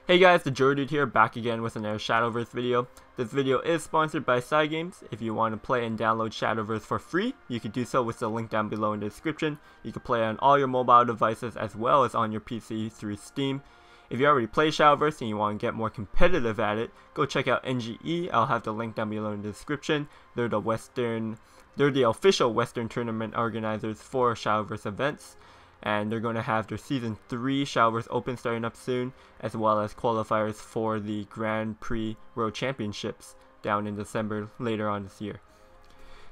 Hey guys, TheJordude's here, back again with another Shadowverse video. This video is sponsored by Cygames. If you want to play and download Shadowverse for free, you can do so with the link down below in the description. You can play on all your mobile devices as well as on your PC through Steam. If you already play Shadowverse and you want to get more competitive at it, go check out NGE. I'll have the link down below in the description. They're the official Western tournament organizers for Shadowverse events. And they're going to have their Season 3 Shadowverse Open starting up soon, as well as qualifiers for the Grand Prix World Championships down in December later on this year.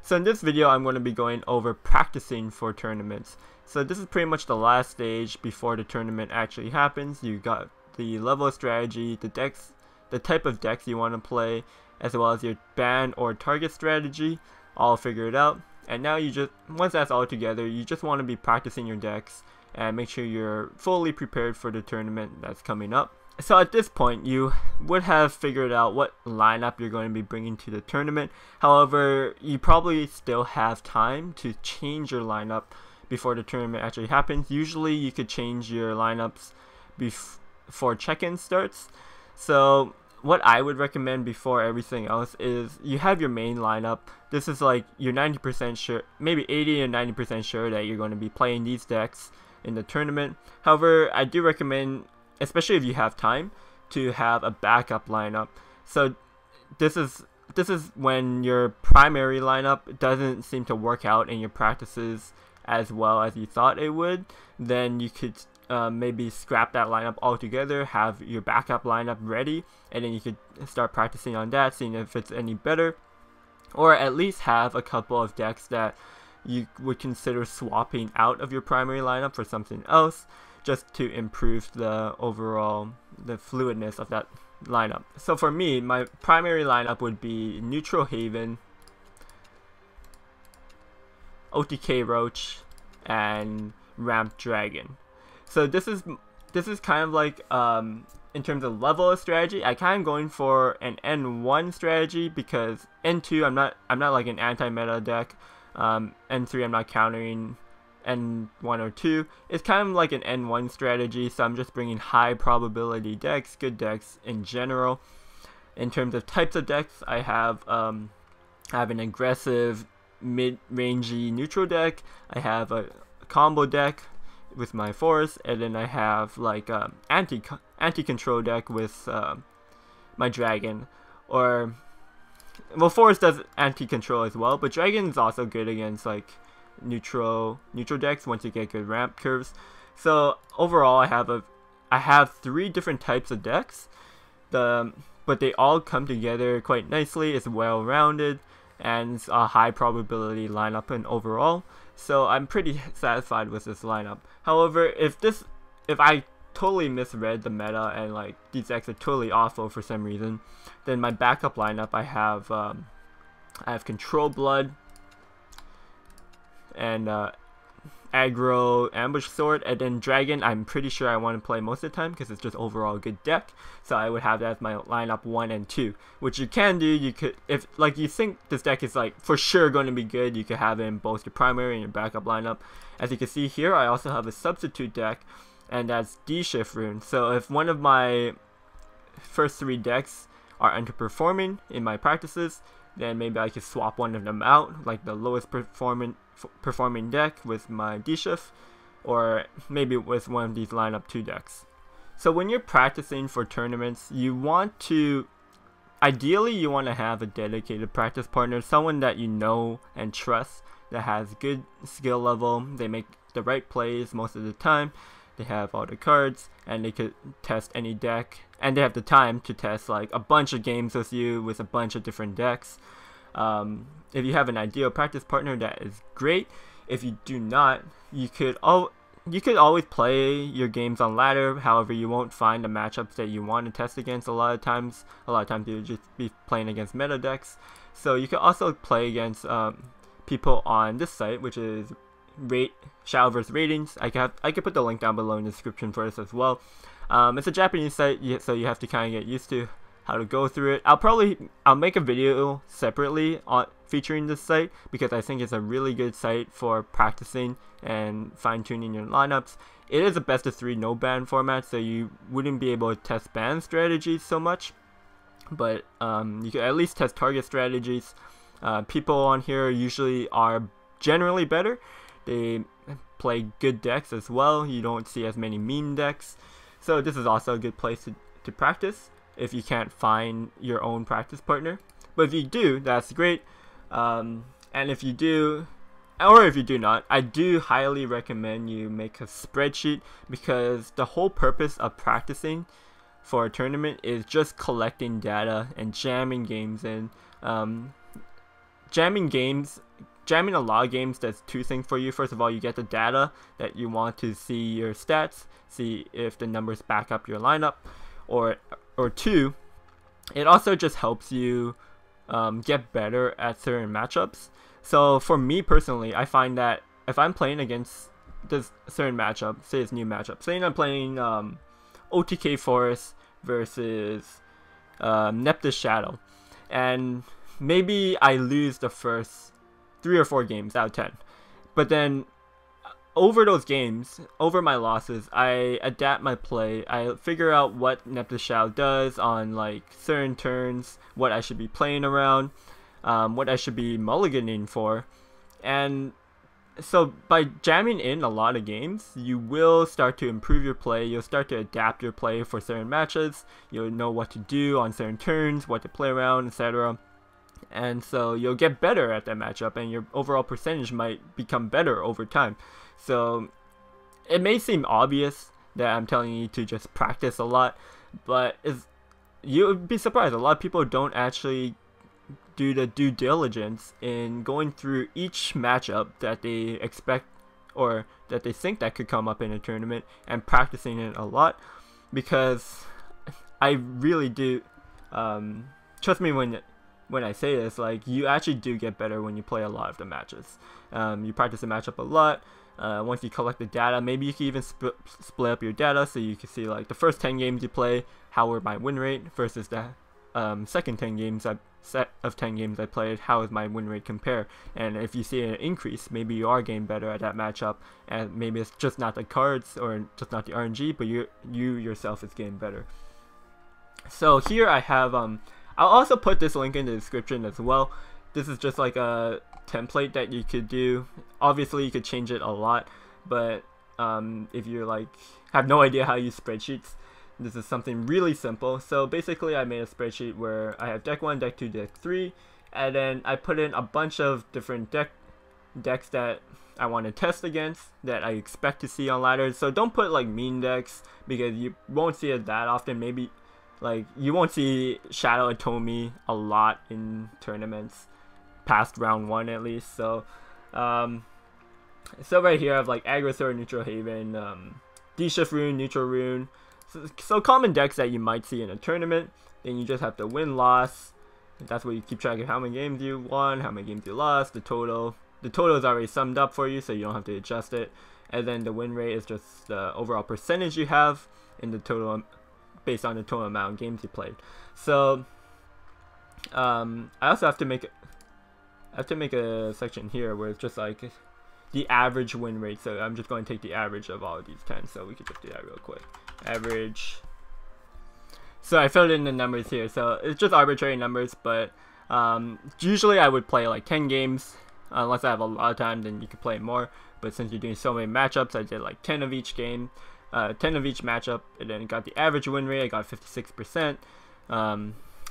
So in this video, I'm going to be going over practicing for tournaments. So this is pretty much the last stage before the tournament actually happens. You got the level of strategy, the decks, the type of decks you want to play, as well as your ban or target strategy, all figured out. And now once that's all together, you just want to be practicing your decks and make sure you're fully prepared for the tournament that's coming up. So at this point, you would have figured out what lineup you're going to be bringing to the tournament. However, you probably still have time to change your lineup before the tournament actually happens. Usually you could change your lineups before check-in starts. So what I would recommend before everything else is you have your main lineup. This is like you're 90% sure, maybe 80 or 90% sure that you're going to be playing these decks in the tournament. However, I do recommend, especially if you have time, to have a backup lineup. So this is when your primary lineup doesn't seem to work out in your practices as well as you thought it would. Then you could maybe scrap that lineup altogether, have your backup lineup ready, and then you could start practicing on that, seeing if it's any better, or at least have a couple of decks that you would consider swapping out of your primary lineup for something else, just to improve the overall fluidness of that lineup. So for me, my primary lineup would be Neutral Haven, OTK Roach, and Ramp Dragon. So this is kind of like in terms of level of strategy, I kind of going for an N1 strategy, because N2 I'm not like an anti-meta deck. N3 I'm not countering N1 or 2. It's kind of like an N1 strategy, so I'm just bringing high probability decks, good decks in general. In terms of types of decks, I have an aggressive mid-rangey neutral deck. I have a combo deck with my forest, and then I have like anti-control deck with my dragon. Or well, forest does anti-control as well, but dragon is also good against like neutral decks once you get good ramp curves. So overall, I have 3 different types of decks, but they all come together quite nicely. It's well-rounded and it's a high probability lineup and overall. So I'm pretty satisfied with this lineup. However, if I totally misread the meta and like these decks are totally awful for some reason, then my backup lineup I have Control Blood and aggro Ambush Sword, and then Dragon I'm pretty sure I want to play most of the time because it's just overall a good deck. So I would have that as my lineup 1 and 2, which you can do. You could, if like you think this deck is like for sure going to be good, you could have it in both your primary and your backup lineup. As you can see here, I also have a substitute deck, and that's D-Shift Rune. So if one of my first 3 decks are underperforming in my practices, then maybe I could swap one of them out, like the lowest performing deck with my D-Shift, or maybe with one of these lineup 2 decks. So when you're practicing for tournaments, ideally you want to have a dedicated practice partner, someone that you know and trust, that has good skill level. They make the right plays most of the time. They have all the cards, and they could test any deck, and they have the time to test like a bunch of games with you with a bunch of different decks. If you have an ideal practice partner, that is great. If you do not, you could always play your games on ladder. However, you won't find the matchups that you want to test against. A lot of times you'll just be playing against meta decks. So you can also play against people on this site, which is Shadowverse Ratings. I could put the link down below in the description for this as well. It's a Japanese site, so you have to kind of get used to how to go through it. I'll make a video separately on featuring this site, because I think it's a really good site for practicing and fine-tuning your lineups. It is a best of 3 no ban format, so you wouldn't be able to test ban strategies so much, but you can at least test target strategies. People on here usually are generally better. They play good decks as well. You don't see as many meme decks, so this is also a good place to practice if you can't find your own practice partner. But if you do, that's great. And if you do, or if you do not, I do highly recommend you make a spreadsheet, because the whole purpose of practicing for a tournament is just collecting data and jamming games in. Jamming a lot of games does 2 things for you. First of all, you get the data that you want to see your stats, see if the numbers back up your lineup, or 2, it also just helps you get better at certain matchups. So for me personally, I find that if I'm playing against this certain matchup, say it's new matchup, say I'm playing OTK Forest versus Neptus Shadow, and maybe I lose the first 3 or 4 games out of 10, but then over those games, over my losses, I adapt my play. I figure out what Neptus Shadow does on like certain turns, what I should be playing around, what I should be mulliganing for. And so by jamming in a lot of games, you will start to improve your play. You'll start to adapt your play for certain matches. You'll know what to do on certain turns, what to play around, etc. And so you'll get better at that matchup, and your overall percentage might become better over time. So it may seem obvious that I'm telling you to just practice a lot, but you would be surprised. A lot of people don't actually do the due diligence in going through each matchup that they expect or that they think that could come up in a tournament and practicing it a lot, because I really do, trust me when I say this, like, you actually do get better when you play a lot of the matches. You practice the matchup a lot. Once you collect the data, maybe you can even split up your data so you can see like the first 10 games you play, how were my win rate, versus the second 10 games set of 10 games I played, how is my win rate compare. And if you see an increase, maybe you are getting better at that matchup, and maybe it's just not the cards or just not the RNG, but you yourself is getting better. So here I have I'll also put this link in the description as well. This is just like a template that you could do. Obviously you could change it a lot, but if you're like have no idea how to use spreadsheets, this is something really simple. So basically I made a spreadsheet where I have deck 1, deck 2, deck 3, and then I put in a bunch of different decks that I want to test against, that I expect to see on ladders. So don't put like mean decks, because you won't see it that often. Maybe like you won't see Shadow Atomy a lot in tournaments past round 1 at least. So so right here I have like Aggressor, Neutral Haven, D-Shift Rune, Neutral Rune. So common decks that you might see in a tournament. Then you just have the win-loss. That's where you keep track of how many games you won, how many games you lost, the total. The total is already summed up for you, so you don't have to adjust it. And then the win rate is just the overall percentage you have in the total, based on the total amount of games you played. So I also have to make a section here where it's just like the average win rate. So I'm just going to take the average of all of these 10. So we could just do that real quick. Average. So I filled in the numbers here. So it's just arbitrary numbers, but usually I would play like 10 games. Unless I have a lot of time, then you can play more. But since you're doing so many matchups, I did like 10 of each game, 10 of each matchup, and then got the average win rate. I got 56%,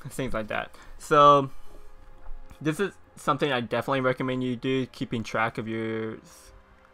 things like that. So this is something I definitely recommend you do, keeping track of your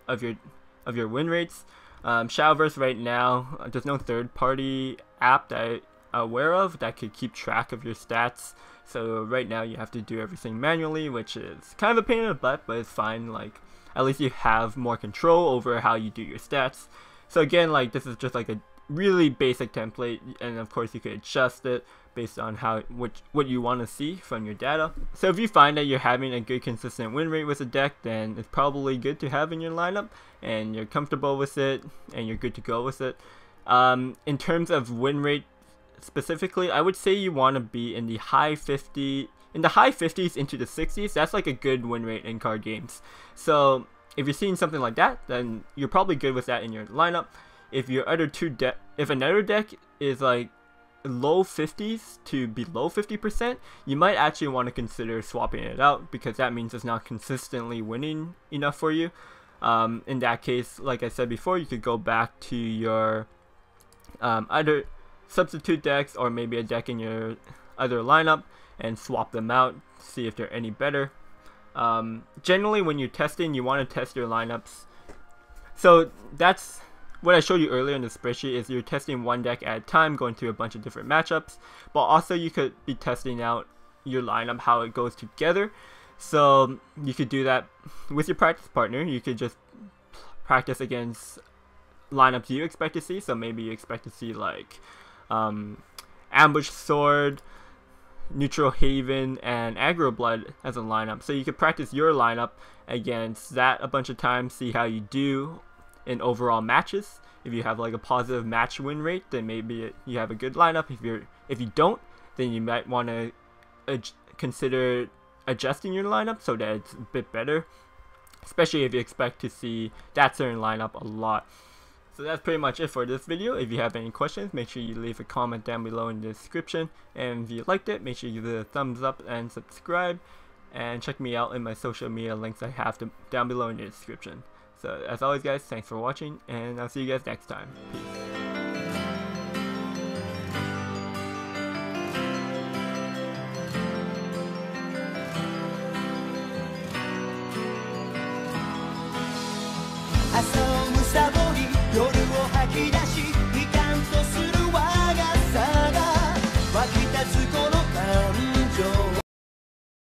win rates. Shadowverse right now, there's no third-party app that I'm aware of that could keep track of your stats. So right now you have to do everything manually, which is kind of a pain in the butt, but it's fine. Like, at least you have more control over how you do your stats. So again, like, this is just like a really basic template, and of course you could adjust it based on what you want to see from your data. So if you find that you're having a good consistent win rate with a deck, then it's probably good to have in your lineup, and you're comfortable with it, and you're good to go with it. In terms of win rate specifically, I would say you want to be in the high 50s into the 60s. That's like a good win rate in card games. So if you're seeing something like that, then you're probably good with that in your lineup. If your other if another deck is like low 50s to below 50%, you might actually want to consider swapping it out, because that means it's not consistently winning enough for you. In that case, like I said before, you could go back to your either substitute decks or maybe a deck in your other lineup and swap them out, see if they're any better. Generally, when you're testing, you want to test your lineups. So that's what I showed you earlier in the spreadsheet, is you're testing one deck at a time, going through a bunch of different matchups, but also you could be testing out your lineup, how it goes together. So you could do that with your practice partner. You could just practice against lineups you expect to see. So maybe you expect to see like Ambush Sword, Neutral Haven, and Aggro Blood as a lineup. So you could practice your lineup against that a bunch of times, see how you do in overall matches. If you have like a positive match win rate, then maybe you have a good lineup. If you don't, then you might want to consider adjusting your lineup so that it's a bit better, especially if you expect to see that certain lineup a lot. So that's pretty much it for this video. If you have any questions, make sure you leave a comment down below in the description, and if you liked it, make sure you give it a thumbs up and subscribe, and check me out in my social media links I have down below in the description. So as always guys, thanks for watching, and I'll see you guys next time. Peace. I saw